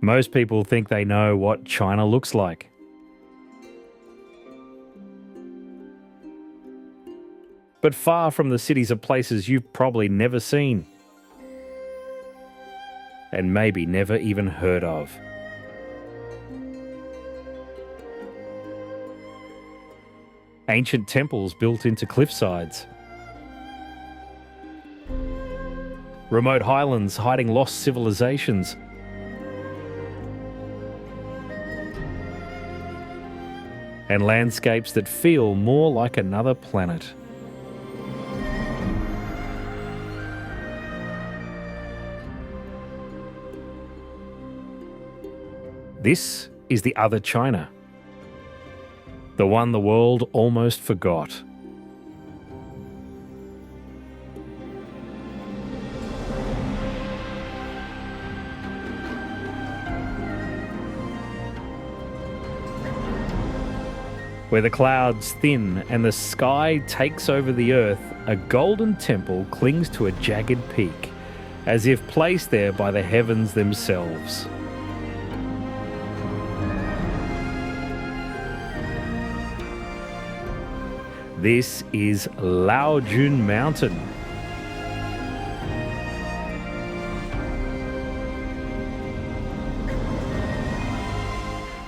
Most people think they know what China looks like. But far from the cities are places you've probably never seen. And maybe never even heard of. Ancient temples built into cliffsides. Remote highlands hiding lost civilizations. And landscapes that feel more like another planet. This is the other China. The one the world almost forgot. Where the clouds thin and the sky takes over the earth, a golden temple clings to a jagged peak, as if placed there by the heavens themselves. This is Laojun Mountain.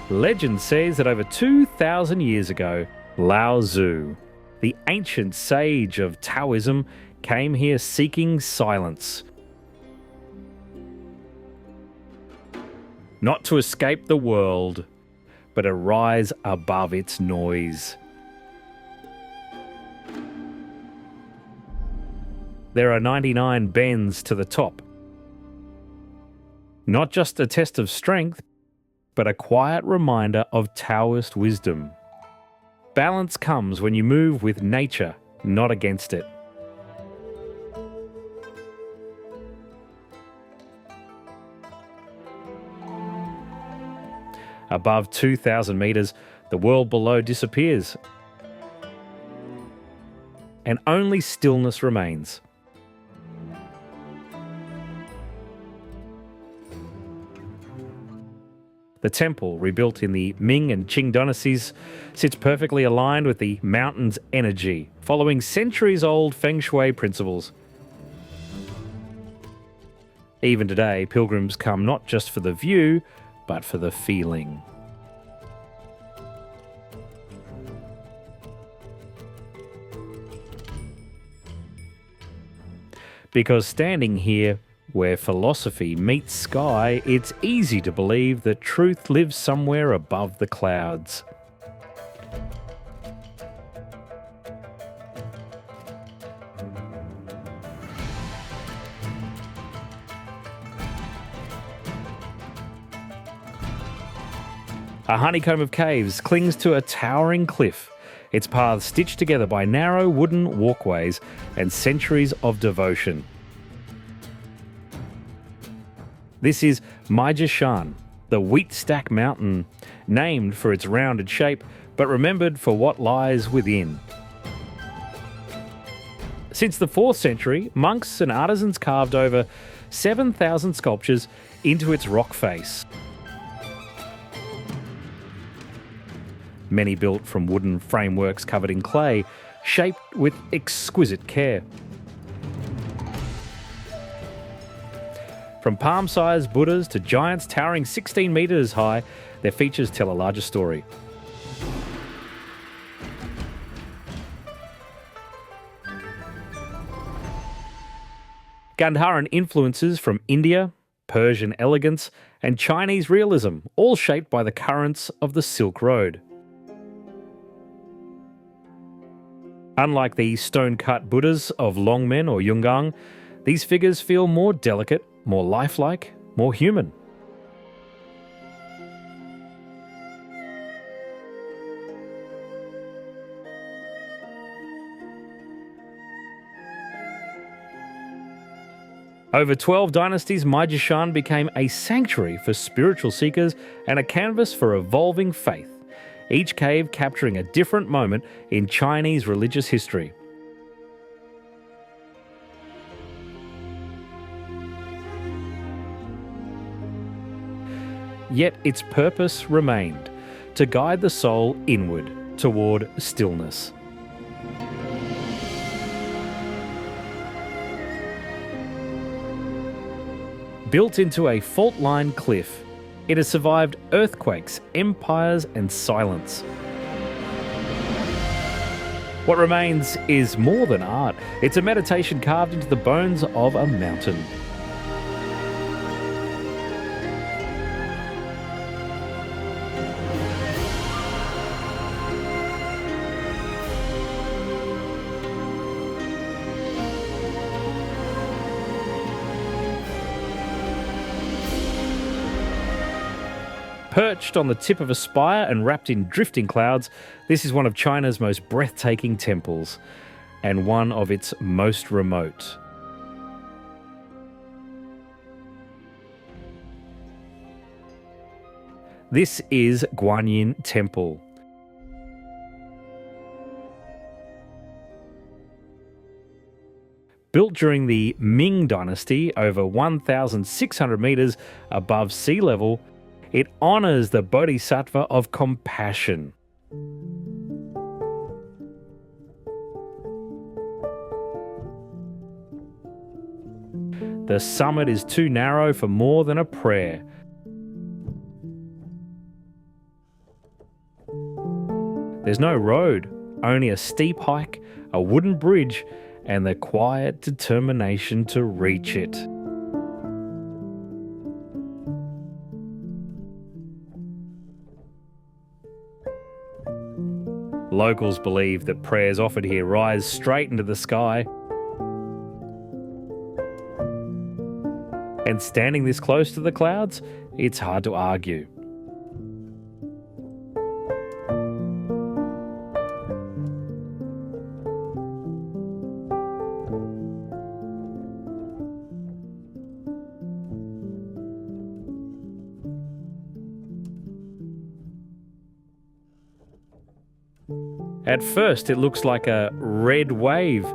Legend says that over 2,000 years ago, Lao Tzu, the ancient sage of Taoism, came here seeking silence. Not to escape the world, but to rise above its noise. There are 99 bends to the top. Not just a test of strength, but a quiet reminder of Taoist wisdom. Balance comes when you move with nature, not against it. Above 2,000 meters, the world below disappears, and only stillness remains. The temple, rebuilt in the Ming and Qing dynasties, sits perfectly aligned with the mountain's energy, following centuries-old feng shui principles. Even today, pilgrims come not just for the view, but for the feeling. Because standing here, where philosophy meets sky, it's easy to believe that truth lives somewhere above the clouds. A honeycomb of caves clings to a towering cliff, its paths stitched together by narrow wooden walkways and centuries of devotion. This is Maijishan, the wheat stack mountain, named for its rounded shape, but remembered for what lies within. Since the 4th century, monks and artisans carved over 7,000 sculptures into its rock face. Many built from wooden frameworks covered in clay, shaped with exquisite care. From palm-sized Buddhas to giants towering 16 metres high, their features tell a larger story. Gandharan influences from India, Persian elegance, and Chinese realism, all shaped by the currents of the Silk Road. Unlike the stone-cut Buddhas of Longmen or Yungang, these figures feel more delicate, more lifelike, more human. Over 12 dynasties, Maijishan became a sanctuary for spiritual seekers and a canvas for evolving faith, each cave capturing a different moment in Chinese religious history. yet its purpose remained: to guide the soul inward toward stillness. Built into a fault-lined cliff, it has survived earthquakes, empires, and silence. What remains is more than art. It's a meditation carved into the bones of a mountain. Perched on the tip of a spire and wrapped in drifting clouds, this is one of China's most breathtaking temples, and one of its most remote. This is Guanyin Temple. Built during the Ming Dynasty over 1,600 metres above sea level, it honours the Bodhisattva of compassion. The summit is too narrow for more than a prayer. There's no road, only a steep hike, a wooden bridge, and the quiet determination to reach it. Locals believe that prayers offered here rise straight into the sky. And standing this close to the clouds, it's hard to argue. At first, it looks like a red wave.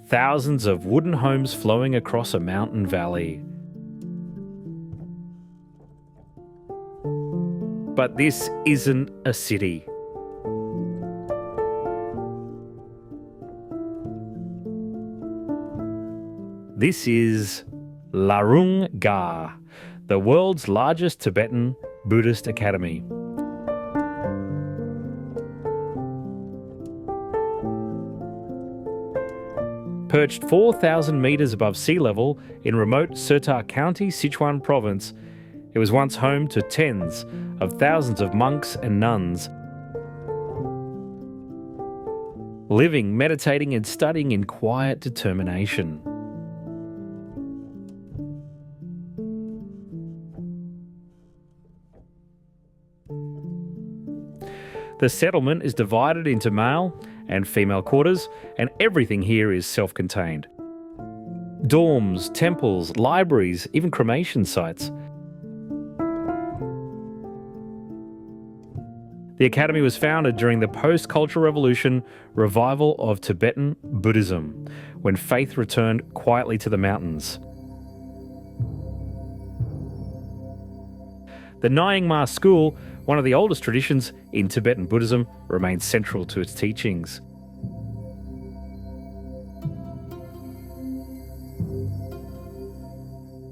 Thousands of wooden homes flowing across a mountain valley. But this isn't a city. This is Larung Ga, the world's largest Tibetan Buddhist academy. Perched 4,000 metres above sea level in remote Sertar County, Sichuan province, it was once home to tens of thousands of monks and nuns, living, meditating and studying in quiet determination. The settlement is divided into male and female quarters, and everything here is self-contained. Dorms, temples, libraries, even cremation sites. The academy was founded during the post-Cultural Revolution revival of Tibetan Buddhism, when faith returned quietly to the mountains. The Nyingma school, one of the oldest traditions in Tibetan Buddhism, remains central to its teachings.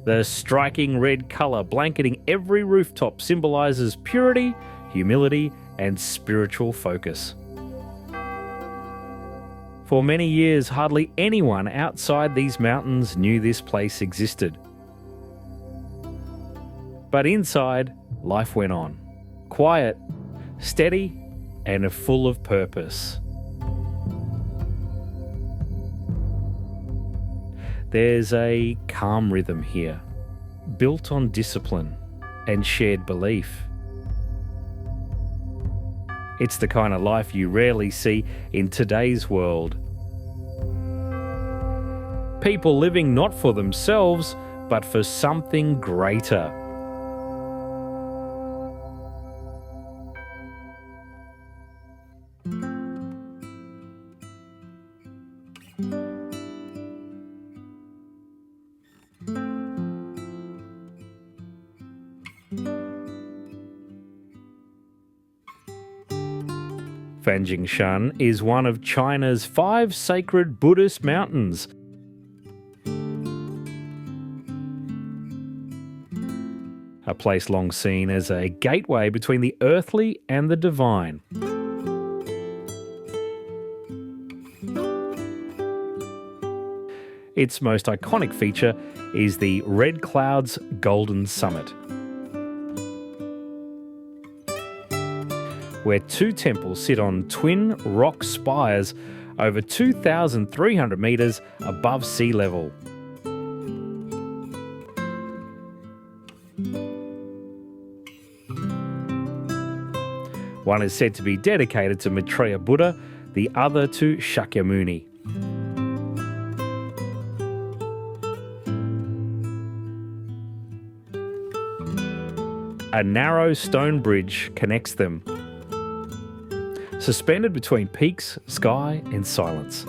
The striking red colour blanketing every rooftop symbolises purity, humility, and spiritual focus. For many years, hardly anyone outside these mountains knew this place existed. But inside, life went on. Quiet, steady, and full of purpose. There's a calm rhythm here, built on discipline and shared belief. It's the kind of life you rarely see in today's world. People living not for themselves, but for something greater. Banjingshan is one of China's 5 sacred Buddhist mountains. A place long seen as a gateway between the earthly and the divine. Its most iconic feature is the Red Cloud's Golden Summit, where 2 temples sit on twin rock spires over 2,300 metres above sea level. One is said to be dedicated to Maitreya Buddha, the other to Shakyamuni. A narrow stone bridge connects them, suspended between peaks, sky and silence.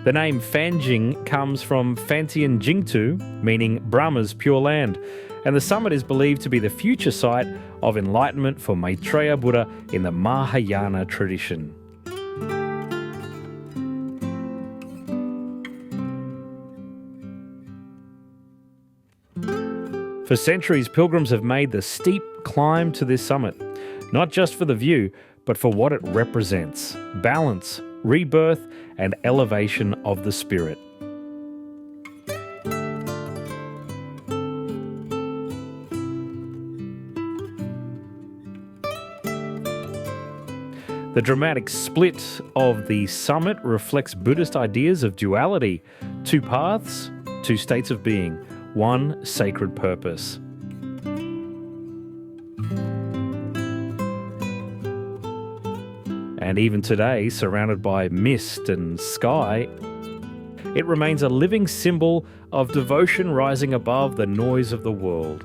The name Fanjing comes from Fantian Jingtu, meaning Brahma's pure land, and the summit is believed to be the future site of enlightenment for Maitreya Buddha in the Mahayana tradition. For centuries, pilgrims have made the steep climb to this summit, not just for the view, but for what it represents: balance, rebirth, and elevation of the spirit. The dramatic split of the summit reflects Buddhist ideas of duality: 2 paths, 2 states of being, 1 sacred purpose. And even today, surrounded by mist and sky, it remains a living symbol of devotion rising above the noise of the world.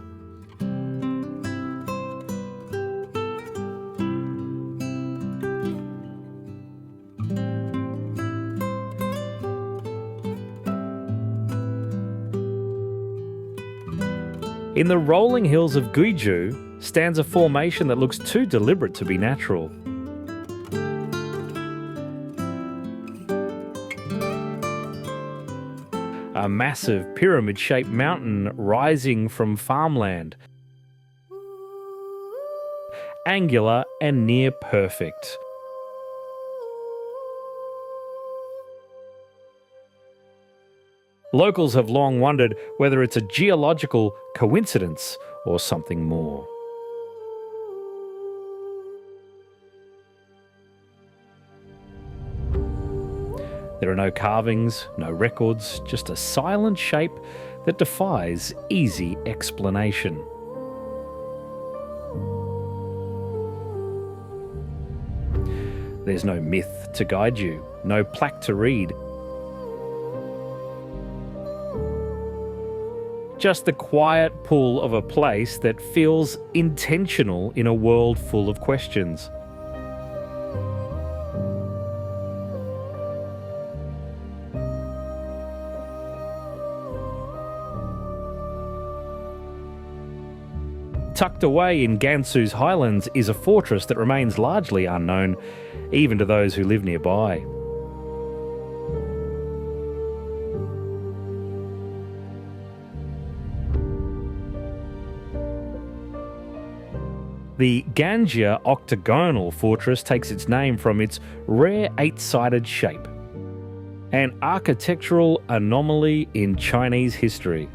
In the rolling hills of Guizhou stands a formation that looks too deliberate to be natural. A massive pyramid-shaped mountain rising from farmland. Angular and near perfect. Locals have long wondered whether it's a geological coincidence or something more. There are no carvings, no records, just a silent shape that defies easy explanation. There's no myth to guide you, no plaque to read. Just the quiet pull of a place that feels intentional in a world full of questions. Tucked away in Gansu's highlands is a fortress that remains largely unknown, even to those who live nearby. The Ganjia octagonal fortress takes its name from its rare 8-sided shape, an architectural anomaly in Chinese history.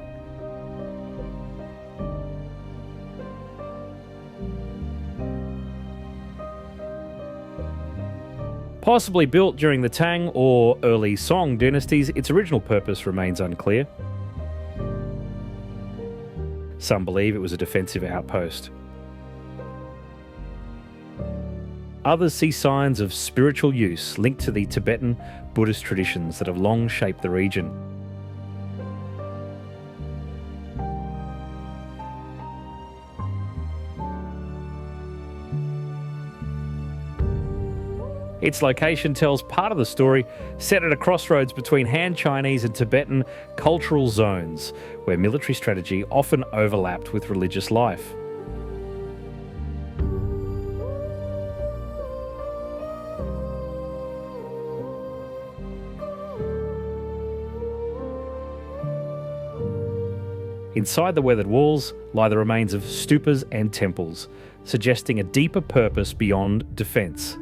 Possibly built during the Tang or early Song dynasties, its original purpose remains unclear. Some believe it was a defensive outpost. Others see signs of spiritual use linked to the Tibetan Buddhist traditions that have long shaped the region. Its location tells part of the story, set at a crossroads between Han Chinese and Tibetan cultural zones, where military strategy often overlapped with religious life. Inside the weathered walls lie the remains of stupas and temples, suggesting a deeper purpose beyond defence.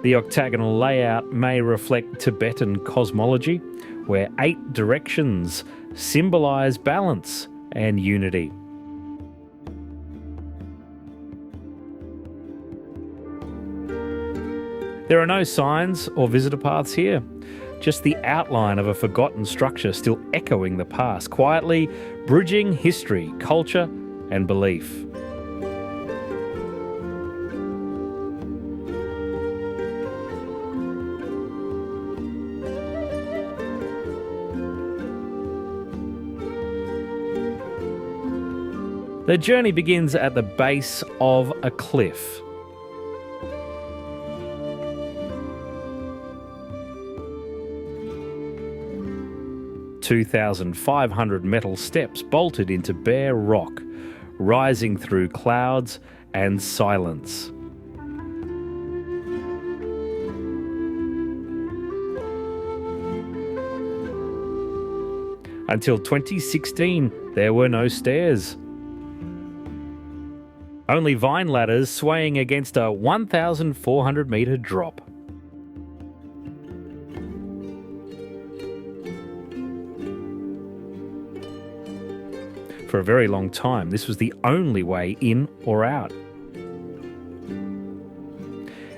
The octagonal layout may reflect Tibetan cosmology, where 8 directions symbolise balance and unity. There are no signs or visitor paths here, just the outline of a forgotten structure still echoing the past, quietly bridging history, culture and belief. The journey begins at the base of a cliff. (2,500 metal steps bolted into bare rock, rising through clouds and silence. Until 2016, there were no stairs. Only vine ladders swaying against a 1,400 metre drop. For a very long time, this was the only way in or out.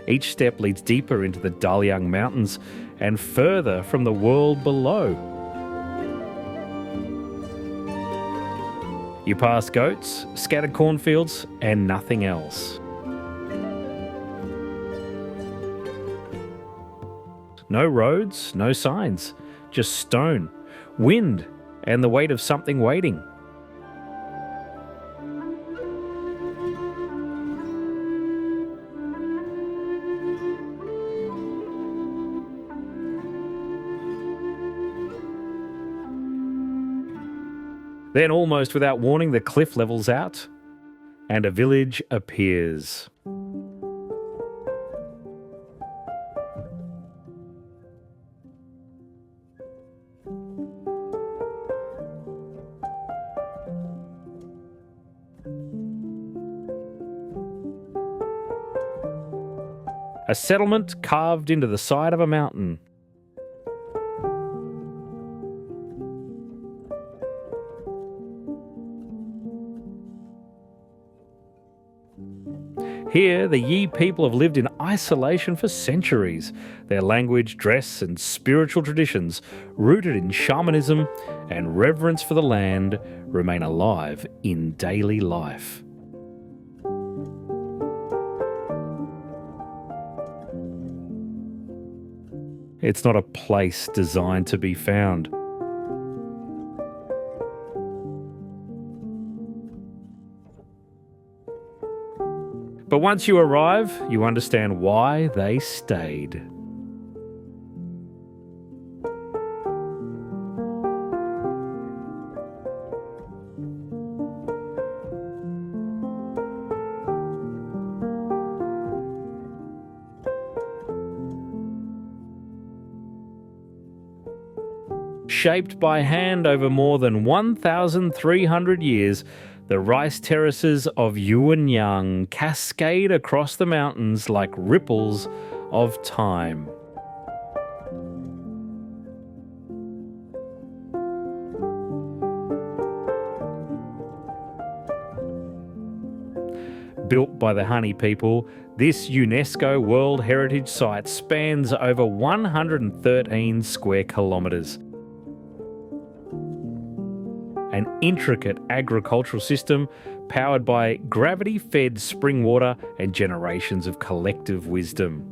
Each step leads deeper into the Dalyang Mountains and further from the world below. You pass goats, scattered cornfields, and nothing else. No roads, no signs, just stone, wind, and the weight of something waiting. Then, almost without warning, the cliff levels out and a village appears. A settlement carved into the side of a mountain. Here, the Yi people have lived in isolation for centuries. Their language, dress, and spiritual traditions, rooted in shamanism and reverence for the land, remain alive in daily life. It's not a place designed to be found. But once you arrive, you understand why they stayed. Shaped by hand over more than 1,300 years, the rice terraces of Yuanyang cascade across the mountains like ripples of time. Built by the Honey people, this UNESCO World Heritage Site spans over 113 square kilometres. An intricate agricultural system powered by gravity-fed spring water and generations of collective wisdom.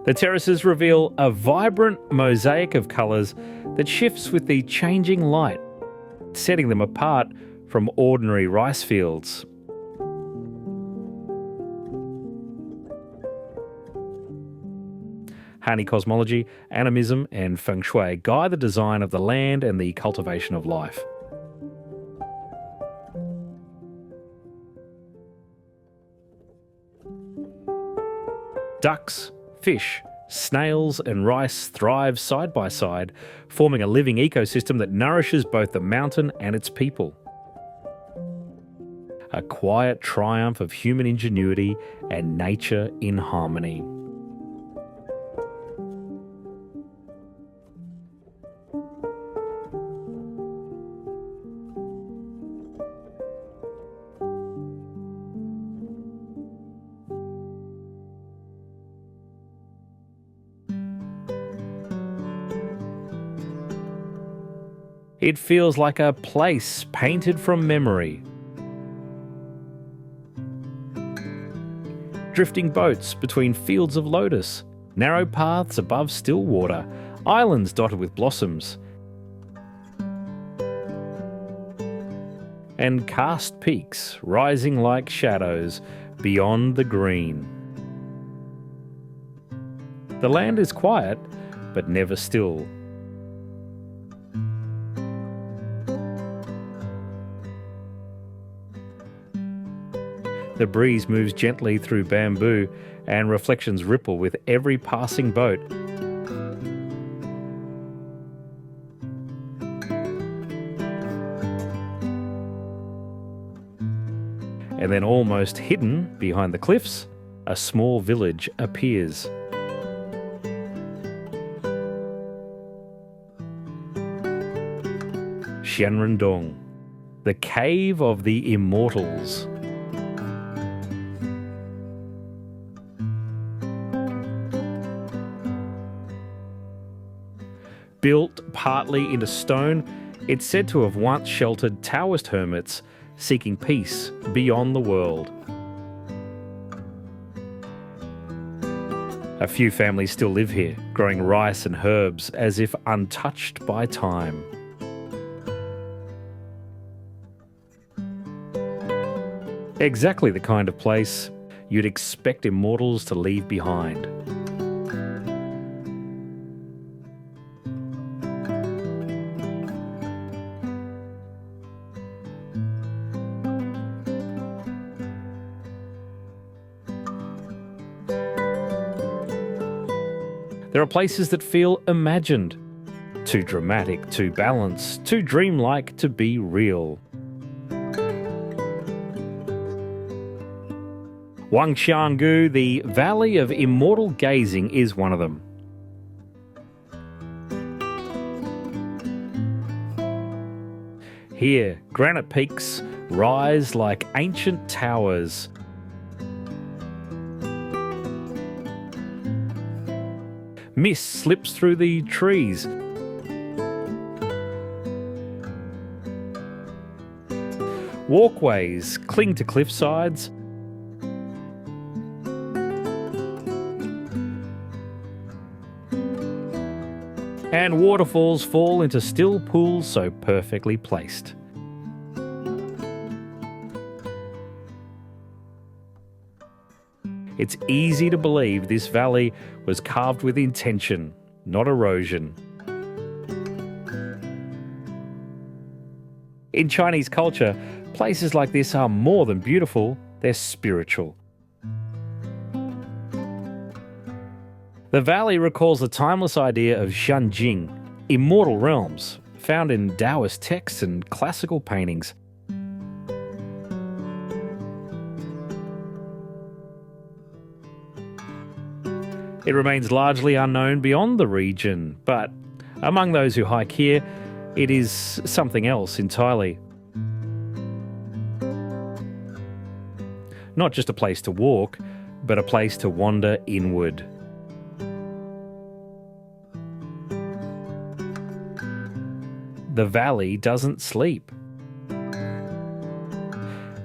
The terraces reveal a vibrant mosaic of colours that shifts with the changing light, setting them apart from ordinary rice fields. Hani cosmology, animism and feng shui guide the design of the land and the cultivation of life. Ducks, fish, snails and rice thrive side by side, forming a living ecosystem that nourishes both the mountain and its people. A quiet triumph of human ingenuity and nature in harmony. It feels like a place painted from memory. Drifting boats between fields of lotus, narrow paths above still water, islands dotted with blossoms, and karst peaks rising like shadows beyond the green. The land is quiet, but never still. The breeze moves gently through bamboo and reflections ripple with every passing boat. And then, almost hidden behind the cliffs, a small village appears. Xianrendong, the cave of the immortals. Built partly into stone, it's said to have once sheltered Taoist hermits seeking peace beyond the world. A few families still live here, growing rice and herbs as if untouched by time. Exactly the kind of place you'd expect immortals to leave behind. There are places that feel imagined, too dramatic, too balanced, too dreamlike to be real. Wangxiangu, the Valley of Immortal Gazing, is one of them. Here, granite peaks rise like ancient towers. Mist slips through the trees. Walkways cling to cliff sides. And waterfalls fall into still pools so perfectly placed. It's easy to believe this valley was carved with intention, not erosion. In Chinese culture, places like this are more than beautiful, they're spiritual. The valley recalls the timeless idea of Shanjing, immortal realms, found in Taoist texts and classical paintings. It remains largely unknown beyond the region, but among those who hike here, it is something else entirely. Not just a place to walk, but a place to wander inward. The valley doesn't sleep.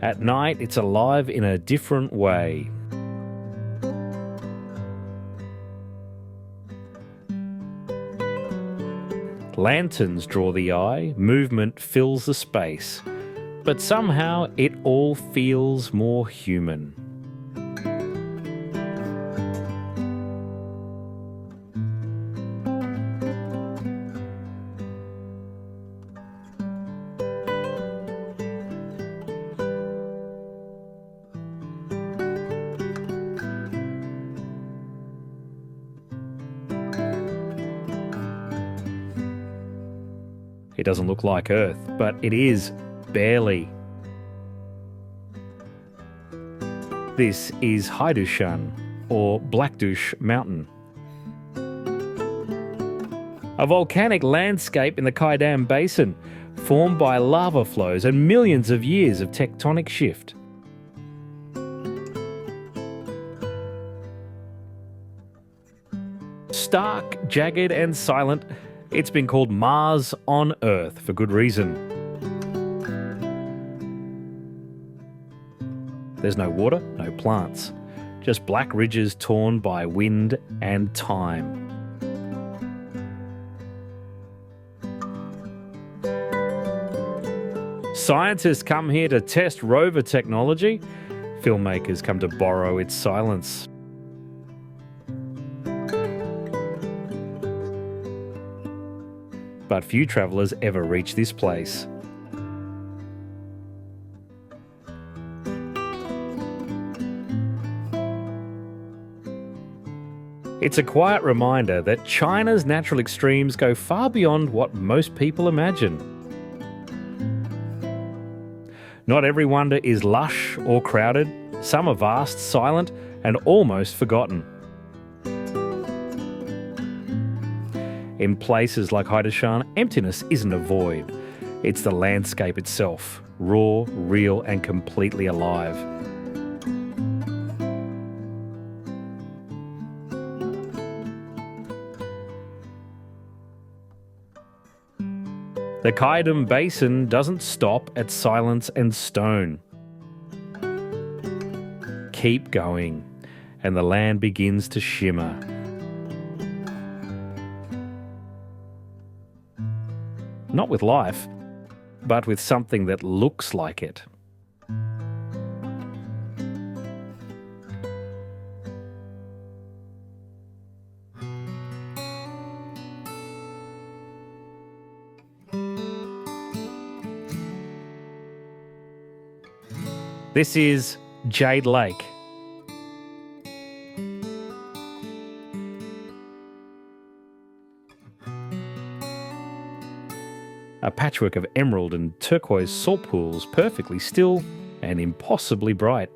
At night, it's alive in a different way. Lanterns draw the eye, movement fills the space, but somehow it all feels more human. It doesn't look like Earth, but it is, barely. This is Haidushan, or Blackdush Mountain. A volcanic landscape in the Kaidam Basin, formed by lava flows and millions of years of tectonic shift. Stark, jagged and silent, it's been called Mars on Earth for good reason. There's no water, no plants, just black ridges torn by wind and time. Scientists come here to test rover technology. Filmmakers come to borrow its silence. But few travellers ever reach this place. It's a quiet reminder that China's natural extremes go far beyond what most people imagine. Not every wonder is lush or crowded. Some are vast, silent, and almost forgotten. In places like Haidushan, emptiness isn't a void. It's the landscape itself, raw, real, and completely alive. The Kaidam Basin doesn't stop at silence and stone. Keep going, and the land begins to shimmer. Not with life, but with something that looks like it. This is Jade Lake. A patchwork of emerald and turquoise salt pools, perfectly still and impossibly bright.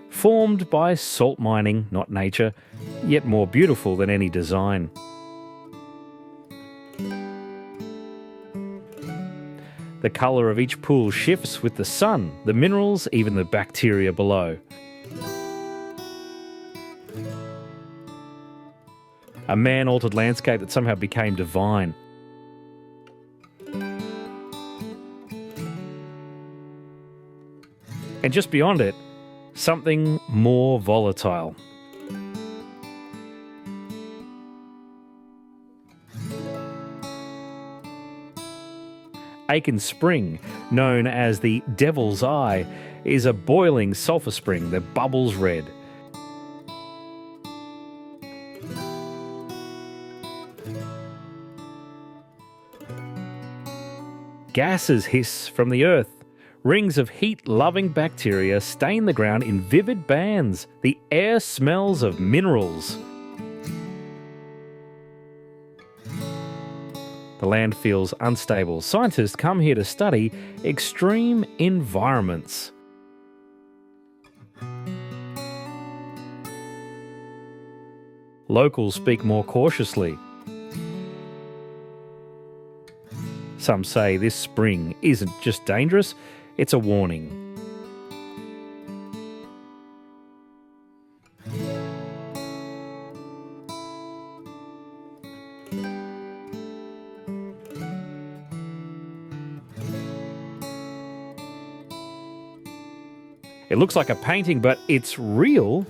Formed by salt mining, not nature, yet more beautiful than any design. The colour of each pool shifts with the sun, the minerals, even the bacteria below. A man-altered landscape that somehow became divine. And just beyond it, something more volatile. Aiken Spring, known as the Devil's Eye, is a boiling sulphur spring that bubbles red. Gases hiss from the earth. Rings of heat-loving bacteria stain the ground in vivid bands. The air smells of minerals. The land feels unstable. Scientists come here to study extreme environments. Locals speak more cautiously. Some say this spring isn't just dangerous, it's a warning. It looks like a painting, but it's real.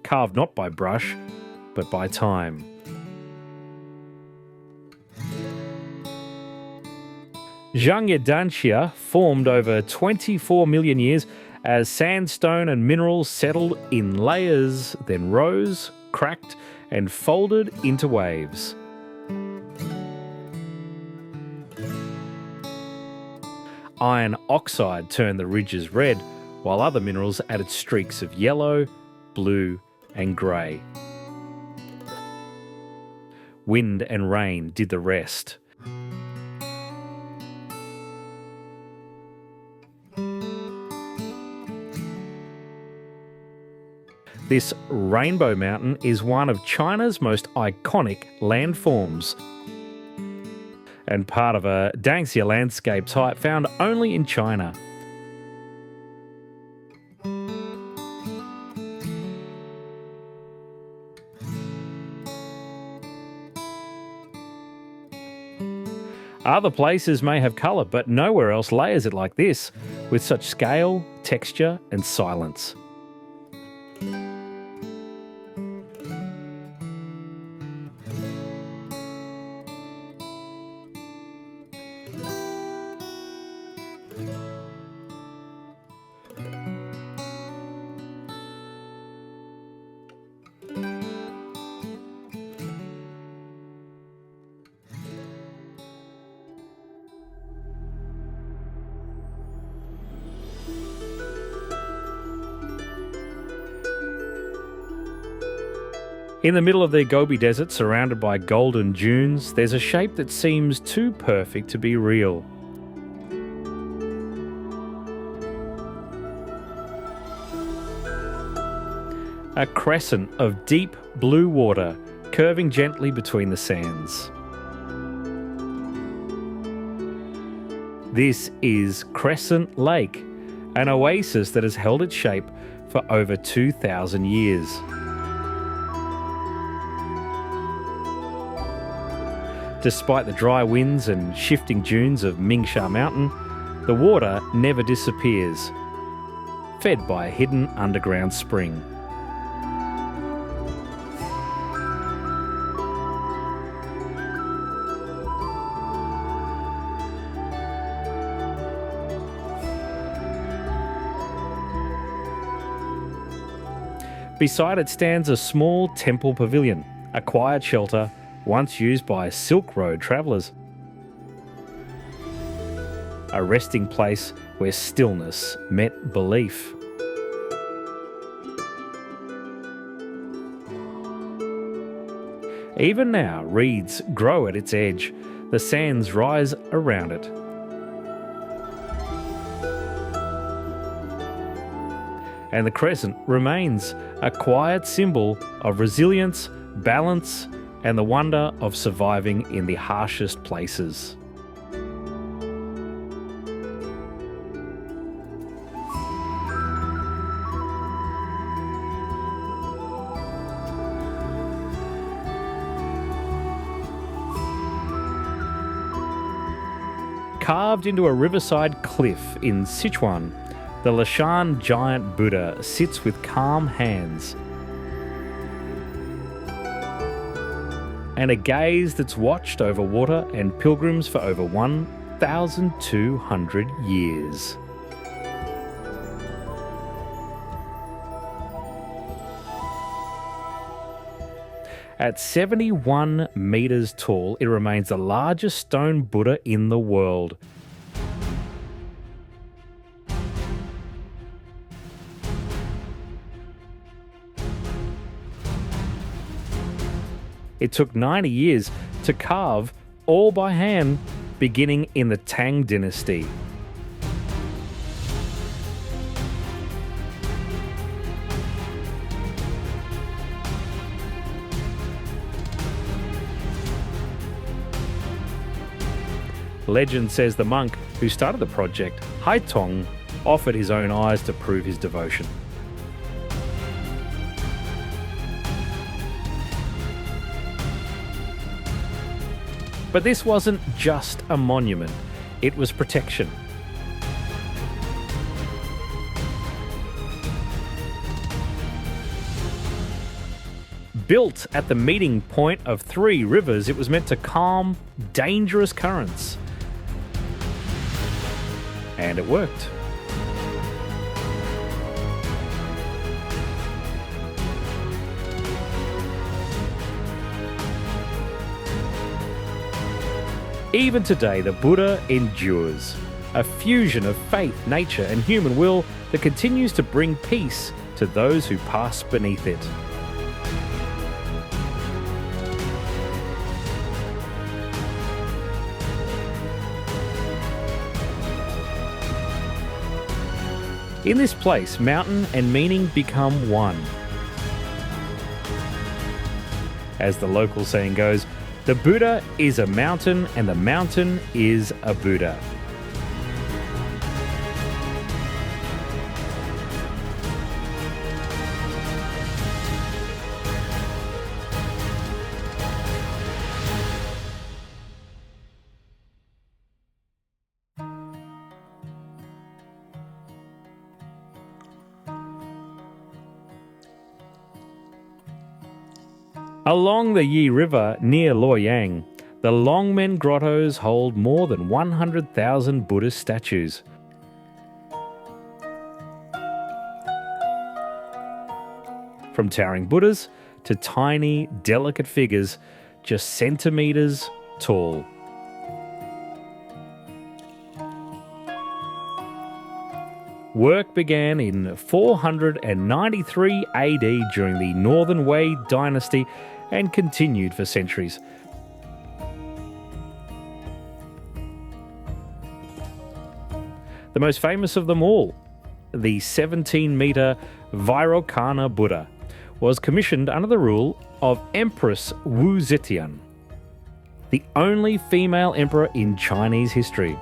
Carved not by brush, but by time. Zhangyadanxia formed over 24 million years as sandstone and minerals settled in layers, then rose, cracked, and folded into waves. Iron oxide turned the ridges red, while other minerals added streaks of yellow, blue, and grey. Wind and rain did the rest. This Rainbow Mountain is one of China's most iconic landforms, and part of a UnrealLandscapes hike found only in China. Other places may have colour, but nowhere else layers it like this, with such scale, texture, and silence. In the middle of the Gobi Desert, surrounded by golden dunes, there's a shape that seems too perfect to be real. A crescent of deep blue water curving gently between the sands. This is Crescent Lake, an oasis that has held its shape for over 2,000 years. Despite the dry winds and shifting dunes of Mingsha Mountain, the water never disappears, fed by a hidden underground spring. Beside it stands a small temple pavilion, a quiet shelter once used by Silk Road travellers. A resting place where stillness met belief. Even now, reeds grow at its edge. The sands rise around it. And the crescent remains a quiet symbol of resilience, balance, and the wonder of surviving in the harshest places. Carved into a riverside cliff in Sichuan, the Lashan giant Buddha sits with calm hands and a gaze that's watched over water and pilgrims for over 1,200 years. At 71 metres tall, it remains the largest stone Buddha in the world. It took 90 years to carve, all by hand, beginning in the Tang dynasty. Legend says the monk who started the project, Haitong, offered his own eyes to prove his devotion. But this wasn't just a monument, it was protection. Built at the meeting point of three rivers, it was meant to calm dangerous currents. And it worked. Even today, the Buddha endures, a fusion of faith, nature, and human will that continues to bring peace to those who pass beneath it. In this place, mountain and meaning become one. As the local saying goes, the Buddha is a mountain and the mountain is a Buddha. Along the Yi River near Luoyang, the Longmen Grottos hold more than 100,000 Buddhist statues. From towering Buddhas to tiny, delicate figures just centimetres tall. Work began in 493 AD during the Northern Wei dynasty and continued for centuries. The most famous of them all, the 17-metre Vairocana Buddha, was commissioned under the rule of Empress Wu Zetian, the only female emperor in Chinese history.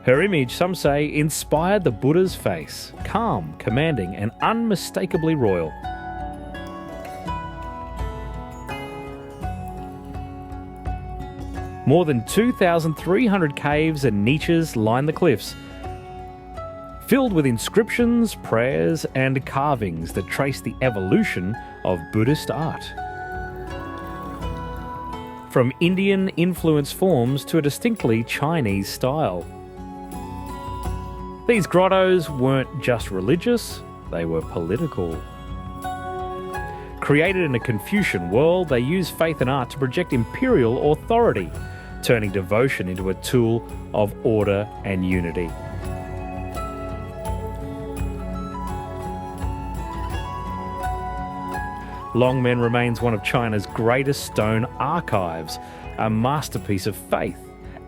Her image, some say, inspired the Buddha's face, calm, commanding, and unmistakably royal. More than 2,300 caves and niches line the cliffs, filled with inscriptions, prayers, and carvings that trace the evolution of Buddhist art. From Indian-influenced forms to a distinctly Chinese style. These grottos weren't just religious, they were political. Created in a Confucian world, they used faith and art to project imperial authority, turning devotion into a tool of order and unity. Longmen remains one of China's greatest stone archives, a masterpiece of faith,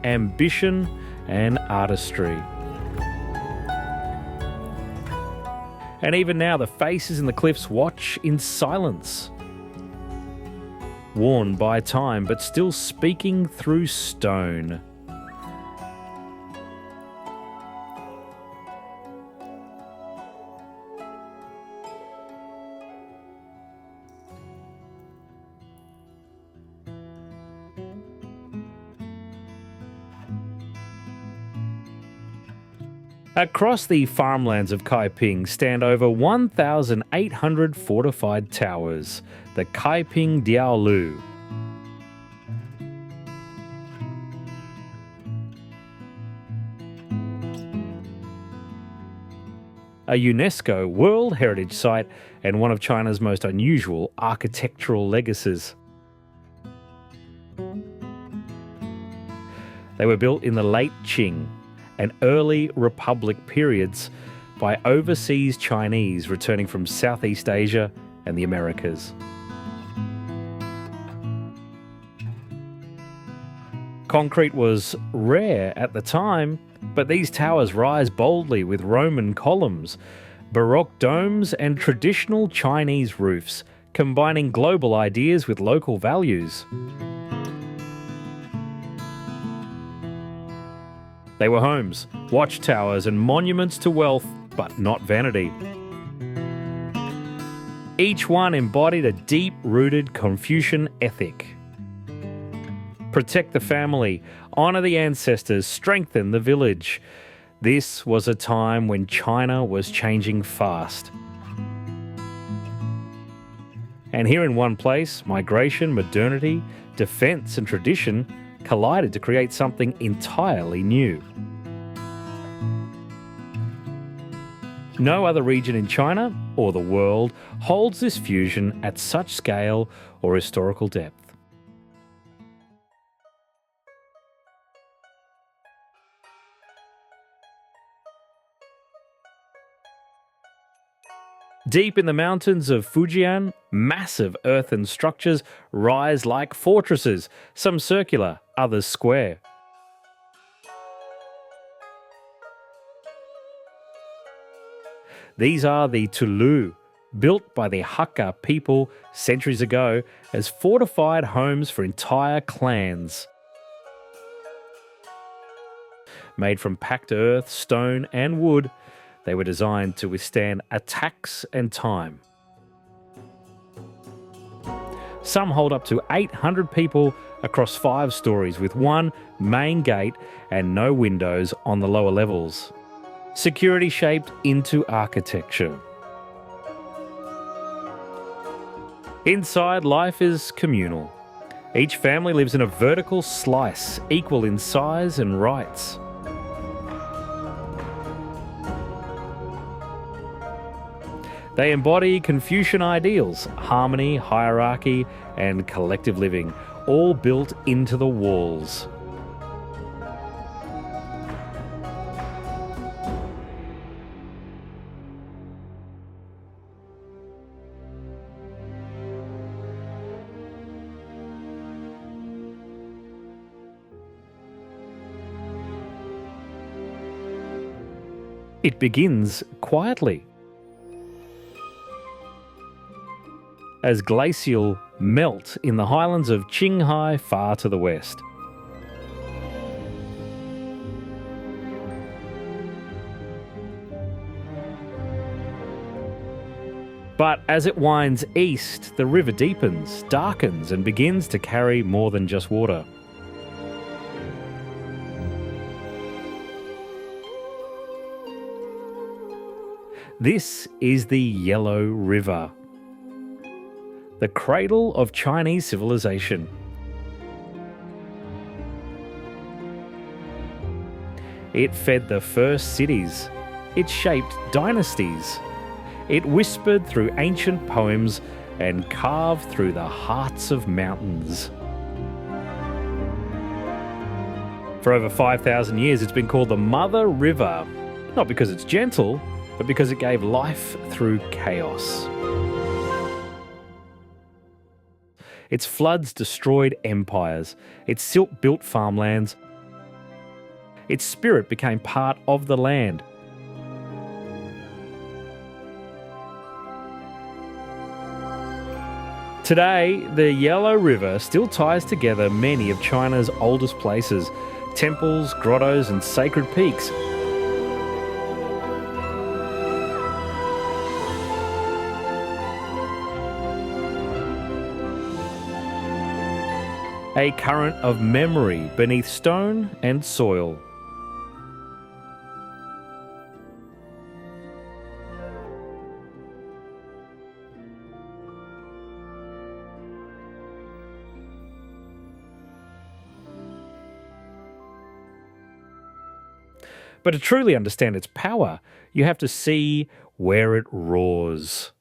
ambition, and artistry. And even now, the faces in the cliffs watch in silence. Worn by time, but still speaking through stone. Across the farmlands of Kaiping stand over 1,800 fortified towers, the Kaiping Diaolu. A UNESCO World Heritage Site and one of China's most unusual architectural legacies. They were built in the late Qing and early Republic periods by overseas Chinese returning from Southeast Asia and the Americas. Concrete was rare at the time, but these towers rise boldly with Roman columns, Baroque domes, and traditional Chinese roofs, combining global ideas with local values. They were homes, watchtowers, and monuments to wealth, but not vanity. Each one embodied a deep-rooted Confucian ethic. Protect the family, honour the ancestors, strengthen the village. This was a time when China was changing fast. And here in one place, migration, modernity, defence and tradition collided to create something entirely new. No other region in China or the world holds this fusion at such scale or historical depth. Deep in the mountains of Fujian, massive earthen structures rise like fortresses, some circular, others square. These are the Tulu, built by the Hakka people centuries ago as fortified homes for entire clans. Made from packed earth, stone and wood, they were designed to withstand attacks and time. Some hold up to 800 people across 5 stories with one main gate and no windows on the lower levels. Security shaped into architecture. Inside, life is communal. Each family lives in a vertical slice, equal in size and rights. They embody Confucian ideals, harmony, hierarchy, and collective living, all built into the walls. It begins quietly. As glacial melt in the highlands of Qinghai far to the west. But as it winds east, the river deepens, darkens, and begins to carry more than just water. This is the Yellow River, the cradle of Chinese civilization. It fed the first cities. It shaped dynasties. It whispered through ancient poems and carved through the hearts of mountains. For over 5,000 years, it's been called the Mother River, not because it's gentle, but because it gave life through chaos. Its floods destroyed empires. Its silt built farmlands. Its spirit became part of the land. Today, the Yellow River still ties together many of China's oldest places, temples, grottos, and sacred peaks. A current of memory beneath stone and soil. But to truly understand its power, you have to see where it roars.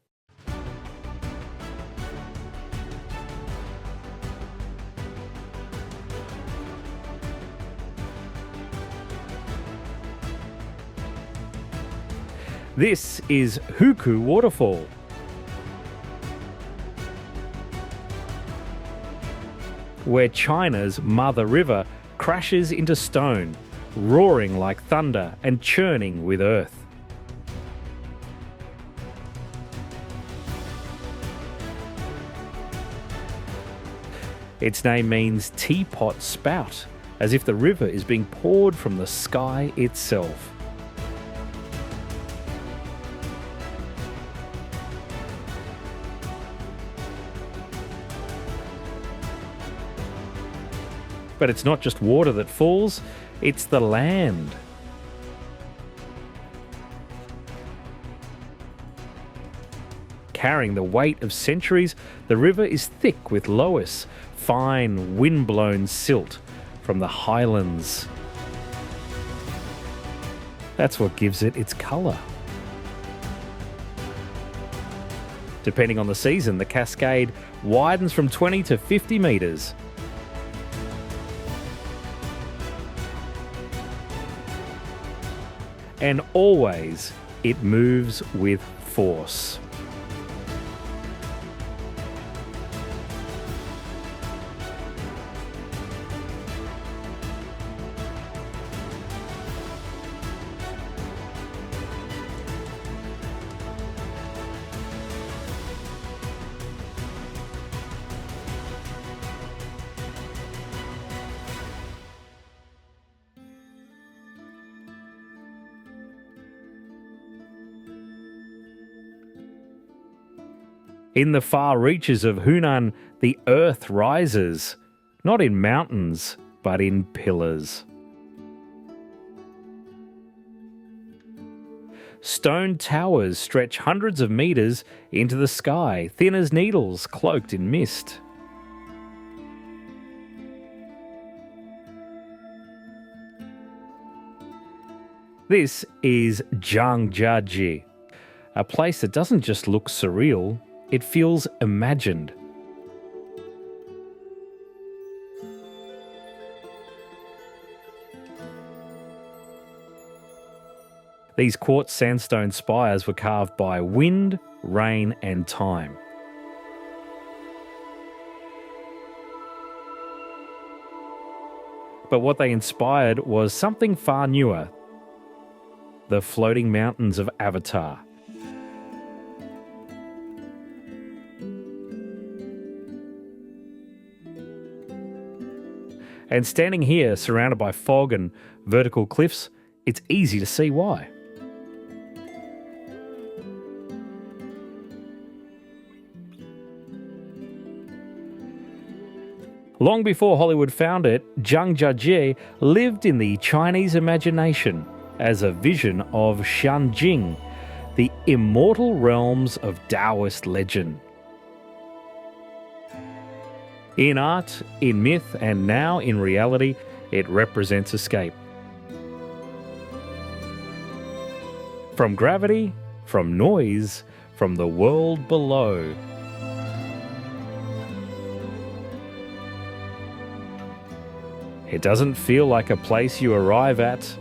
This is Huku Waterfall. Where China's Mother River crashes into stone, roaring like thunder and churning with earth. Its name means teapot spout, as if the river is being poured from the sky itself. But it's not just water that falls, it's the land. Carrying the weight of centuries, the river is thick with loess, fine, wind-blown silt from the highlands. That's what gives it its colour. Depending on the season, the cascade widens from 20 to 50 metres. And always it moves with force. In the far reaches of Hunan, the earth rises, not in mountains, but in pillars. Stone towers stretch hundreds of metres into the sky, thin as needles cloaked in mist. This is Zhangjiajie, a place that doesn't just look surreal, it feels imagined. These quartz sandstone spires were carved by wind, rain, and time. But what they inspired was something far newer: the floating mountains of Avatar. And standing here, surrounded by fog and vertical cliffs, it's easy to see why. Long before Hollywood found it, Zhangjiajie lived in the Chinese imagination as a vision of Shanjing, the immortal realms of Taoist legend. In art, in myth, and now in reality, it represents escape. From gravity, from noise, from the world below. It doesn't feel like a place you arrive at,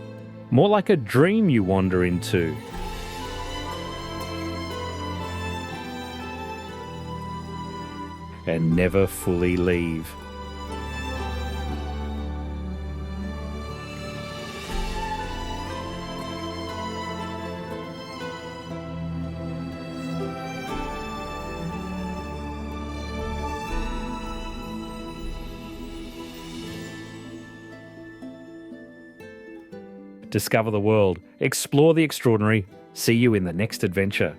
more like a dream you wander into. And never fully leave. Discover the world, explore the extraordinary. See you in the next adventure.